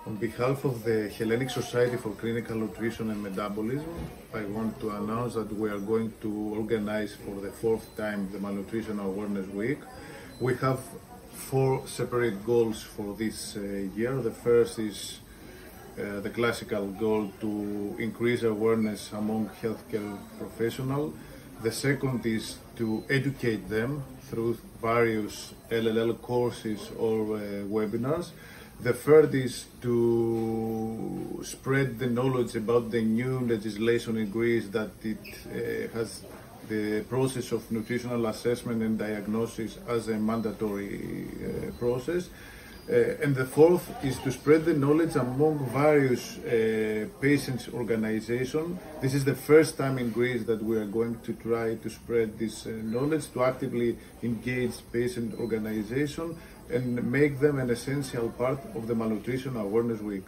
On behalf of the Hellenic Society for Clinical Nutrition and Metabolism, I want to announce that we are going to organize for the fourth time the Malnutrition Awareness Week. We have four separate goals for this year. The first is the classical goal to increase awareness among healthcare professionals. The second is to educate them through various LLL courses or webinars. The third is to spread the knowledge about the new legislation in Greece, that it has the process of nutritional assessment and diagnosis as a mandatory process. And the fourth is to spread the knowledge among various patients' organizations. This is the first time in Greece that we are going to try to spread this knowledge, to actively engage patient organizations and make them an essential part of the Malnutrition Awareness Week.